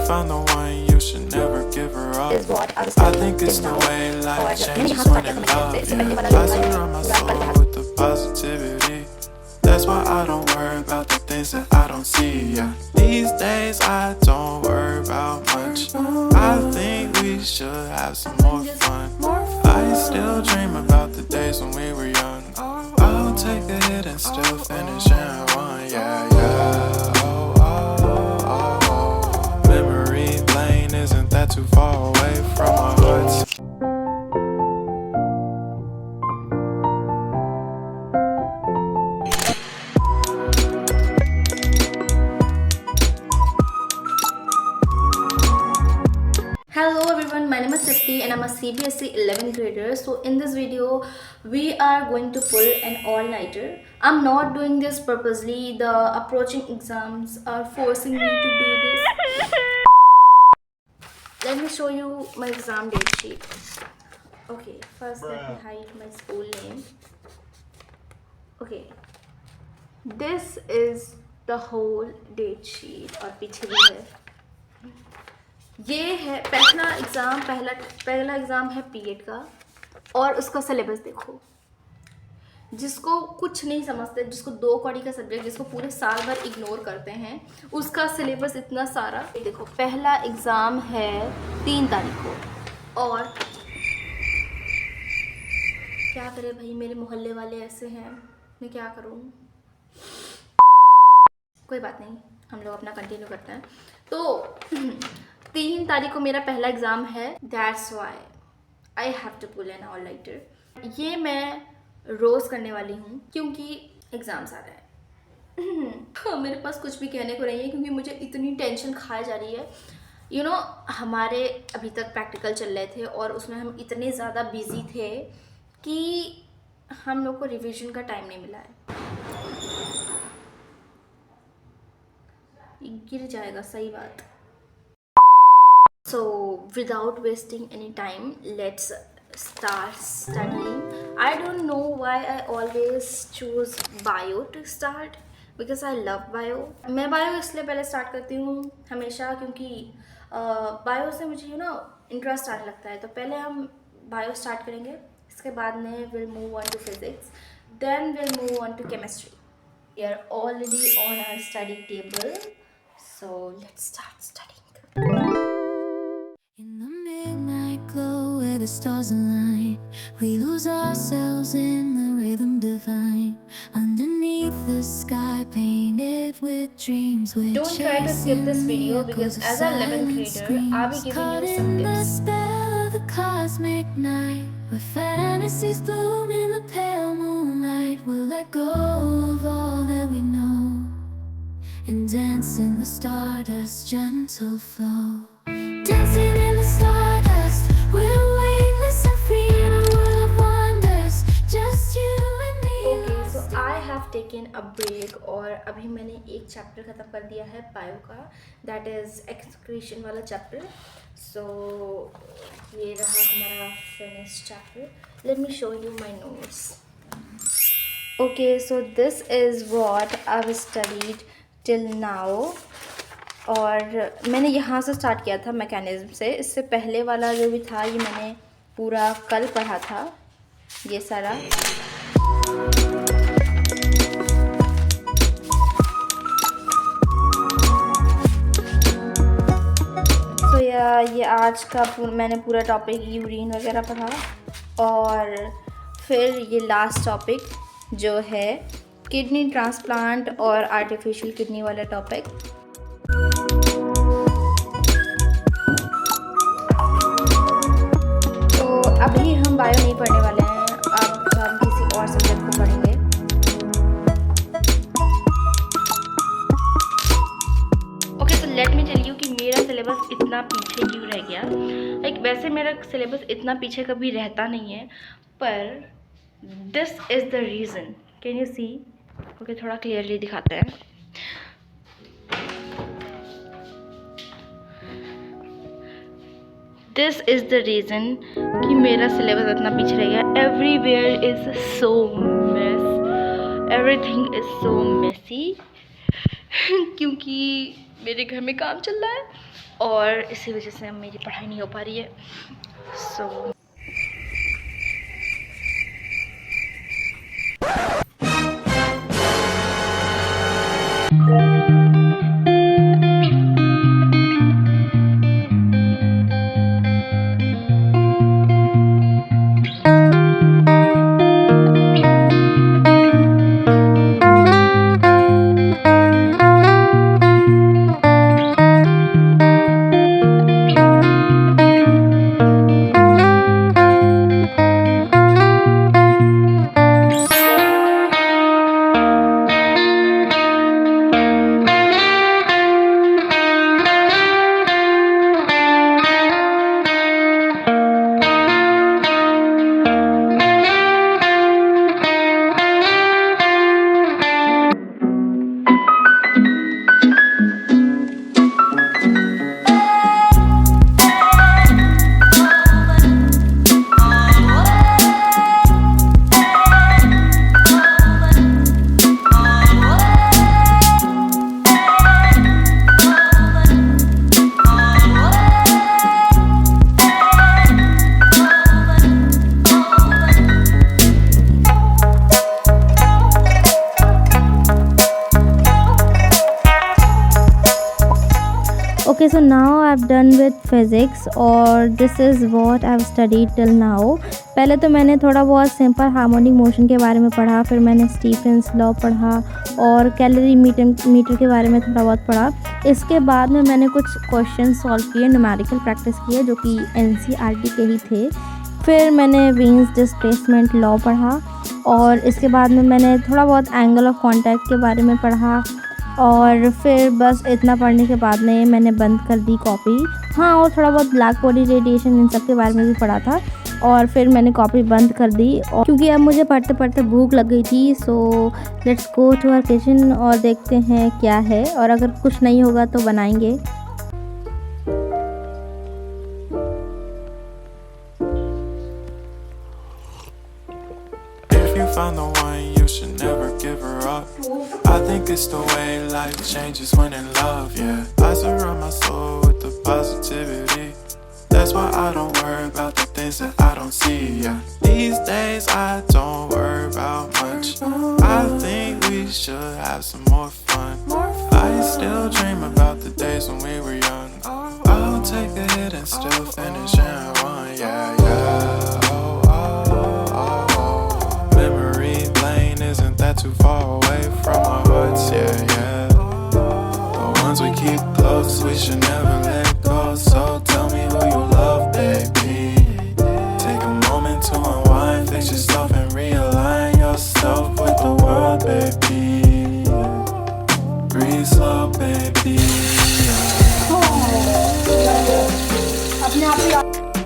find the one, you should never give her up. is what I was I studying think it's till the now. way life और मैंने changes यहाँ से when start in किया था love. इससे Yeah, पहले वाला I जो surround था myself पूरा with the positivity. That's why I don't worry about the things that I don't see. Yeah, these days I don't worry about much. I think we should have some more fun. I still dream about the days when we were young. I'll take a hit and still finish in one. Yeah, yeah. Oh, oh, oh, oh. Memory lane isn't that too far away from our hearts. Hello everyone, my name is Tripti and I'm a CBSE 11th grader. So in this video, we are going to pull an all-nighter. I'm not doing this purposely. The approaching exams are forcing me to do this. Let me show you my exam date sheet. Okay, first let me hide my school name. Okay, this is the whole date sheet और पीछे भी है. ये है पहला exam है पीएड का और उसका सिलेबस देखो. जिसको कुछ नहीं समझते, जिसको 2 कौड़ी का सब्जेक्ट, जिसको पूरे साल भर इग्नोर करते हैं, उसका सिलेबस इतना सारा. देखो पहला एग्ज़ाम है 3 तारीख को और क्या करे भाई, मेरे मोहल्ले वाले ऐसे हैं, मैं क्या करूँ. कोई बात नहीं, हम लोग अपना कंटिन्यू करते हैं. तो 3 तारीख को मेरा पहला एग्ज़ाम है. That's why I have to pull an all nighter. ये मैं रोज़ करने वाली हूँ क्योंकि एग्ज़ाम्स आ रहे हैं. मेरे पास कुछ भी कहने को नहीं है क्योंकि मुझे इतनी टेंशन खाई जा रही है. यू नो, हमारे अभी तक प्रैक्टिकल चल रहे थे और उसमें हम इतने ज़्यादा बिजी थे कि हम लोग को रिवीजन का टाइम नहीं मिला है. गिर जाएगा, सही बात. So without wasting any time, let's start studying. I don't know why I always choose bio to start because I love bio. मैं bio इसलिए पहले स्टार्ट करती हूँ हमेशा क्योंकि bio से मुझे इंटरेस्ट आने लगता है. तो पहले हम bio स्टार्ट करेंगे, इसके बाद में we'll move on to physics, then we'll move on to chemistry. We are already on our study table, so let's start studying. In the midnight glow where the stars align, we lose ourselves in the rhythm divine. Underneath the sky painted with dreams, we're Don't try to skip this video because as an 11th grader, I'll be giving you some the tips. spell of the cosmic night, where fantasies bloom in the pale moonlight. We'll let go of all that we know and dance in the stardust gentle flow. Dancing in the stardust, we're weightless and free in a world of wonders. Just you and me. Okay, so I have taken a break और अभी मैंने एक chapter ख़त्म कर दिया है bio का, that is excretion वाला चैप्टर. सो ये रहा हमारा finish chapter. Let me show you my notes. Okay, so this is what I have studied till now. और मैंने यहाँ से स्टार्ट किया था मैकेनिज्म से. इससे पहले वाला जो भी था ये मैंने पूरा कल पढ़ा था, ये सारा. तो ये आज का मैंने पूरा टॉपिक यूरिन वगैरह पढ़ा और फिर ये लास्ट टॉपिक जो है किडनी ट्रांसप्लांट और आर्टिफिशियल किडनी वाला टॉपिक. अभी हम बायो नहीं पढ़ने वाले हैं, अब हम किसी और सब्जेक्ट को पढ़ेंगे. ओके, तो लेट मी टेल यू कि मेरा सिलेबस इतना पीछे क्यों रह गया. लाइक वैसे मेरा सिलेबस इतना पीछे कभी रहता नहीं है, पर this is the reason. Can you see? Okay, थोड़ा क्लियरली दिखाते हैं. दिस इज़ द रीज़न कि मेरा सिलेबस इतना पीछे रह गया. Everywhere is so mess, everything is so messy. क्योंकि मेरे घर में काम चल रहा है और इसी वजह से मेरी पढ़ाई नहीं हो पा रही है। सो Okay, so now I've done with physics और this is what I've studied till now. पहले तो मैंने थोड़ा बहुत सिंपल हार्मोनिक मोशन के बारे में पढ़ा, फिर मैंने स्टीफेंस लॉ पढ़ा और कैलोरी मीटर के बारे में थोड़ा बहुत पढ़ा। इसके बाद में मैंने कुछ क्वेश्चन सॉल्व किए, न्यूमेरिकल प्रैक्टिस किए जो कि NCERT के ही थे। फिर मैंने वीन्स डिस्प्लेसमेंट लॉ पढ़ा और इसके बाद में मैंने थोड़ा बहुत एंगल ऑफ कॉन्टैक्ट के बारे में पढ़ा और फिर बस इतना पढ़ने के बाद में मैंने बंद कर दी कॉपी। हाँ, और थोड़ा बहुत ब्लैक बॉडी रेडिएशन इन सब के बारे में भी पढ़ा था और फिर मैंने कॉपी बंद कर दी और क्योंकि अब मुझे पढ़ते पढ़ते भूख लग गई थी। So let's go to our kitchen और देखते हैं क्या है और अगर कुछ नहीं होगा तो बनाएंगे। If you find the one, you should never give her up. I think it's the way life changes when in love, yeah. I surround my soul with the positivity. That's why I don't worry about the things that I don't see, yeah. These days I don't worry about much. I think we should have some more fun. I still dream about the days when we were young. I'll take a hit and still finish and run, yeah, yeah. Memory lane isn't that too far away from our hearts, yeah, yeah. The ones we keep close, we should never let go. So tell me who you love, baby. Take a moment to unwind, fix yourself and realign yourself with the world, baby. Breathe slow, baby.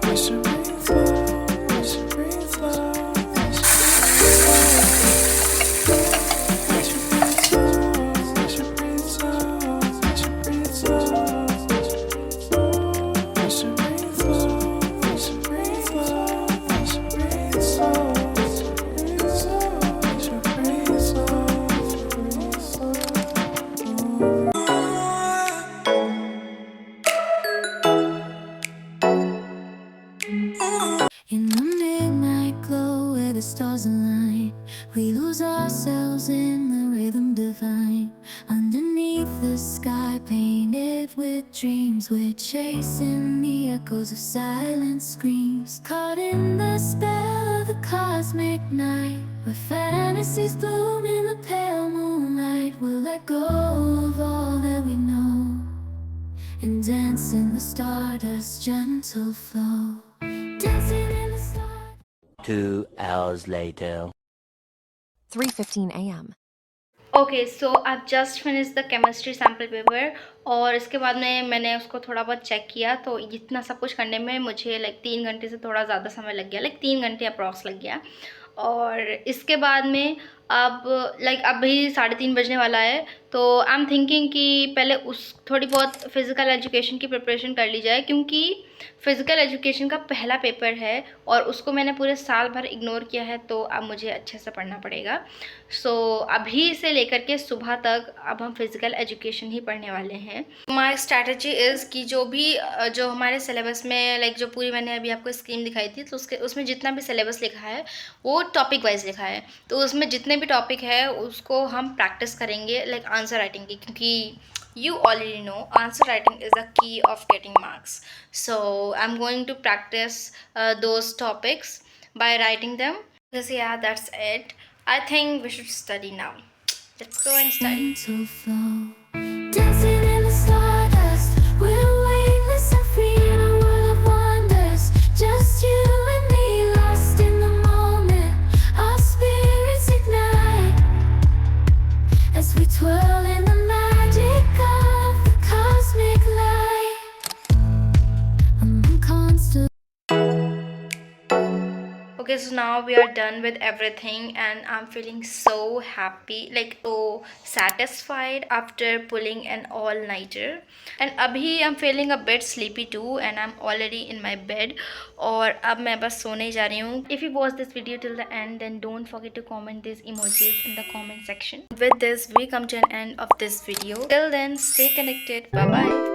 We should breathe slow, we should breathe slow. In the midnight glow where the stars align, we lose ourselves in the rhythm divine. Underneath the sky painted with dreams, we're chasing the echoes of silent screams. Caught in the spell of the cosmic night, where fantasies bloom in the pale moonlight. We'll let go of all that we know and dance in the stardust's gentle flow. Dancing in the stars. 2 hours later. 3:15 a.m. Okay, so I just finish the chemistry sample paper और इसके बाद में मैंने उसको थोड़ा बहुत check किया। तो इतना सब कुछ करने में मुझे 3 घंटे से थोड़ा ज़्यादा समय लग गया, 3 घंटे अप्रॉक्स लग गया। और इसके बाद में अब अभी 3:30 बजने वाला है, तो आई एम थिंकिंग कि पहले थोड़ी बहुत फ़िज़िकल एजुकेशन की प्रिपरेशन कर ली जाए, क्योंकि फ़िज़िकल एजुकेशन का पहला पेपर है और उसको मैंने पूरे साल भर इग्नोर किया है, तो अब मुझे अच्छे से पढ़ना पड़ेगा। सो अभी से लेकर के सुबह तक अब हम फ़िज़िकल एजुकेशन ही पढ़ने वाले हैं। माई स्ट्रैटेजी इज़ कि जो हमारे सिलेबस में जो पूरी मैंने अभी आपको स्कीम दिखाई थी, तो उसमें जितना भी सिलेबस लिखा है वो टॉपिक वाइज लिखा है, तो उसमें जितने भी टॉपिक है उसको हम प्रैक्टिस करेंगे आंसर राइटिंग की, क्योंकि you already know answer writing is the key of getting marks. So I'm going to practice those topics by writing them. Because yeah, that's it. I think we should study now. Let's go and study. Gentle flow, dancing in the stardust. We're weightless and free in a world of wonders. Just you and me, lost in the moment. Our spirits ignite as we twirl in the magic of the cosmic light. I'm constant. Okay, so now we are done with everything and I'm feeling so happy, so satisfied after pulling an all-nighter. And abhi I'm feeling a bit sleepy too and I'm already in my bed और अब मैं बस सोने जा रही हूँ. If you watch this video till the end, then don't forget to comment these emojis in the comment section. With this we come to an end of this video. Till then, stay connected. Bye bye.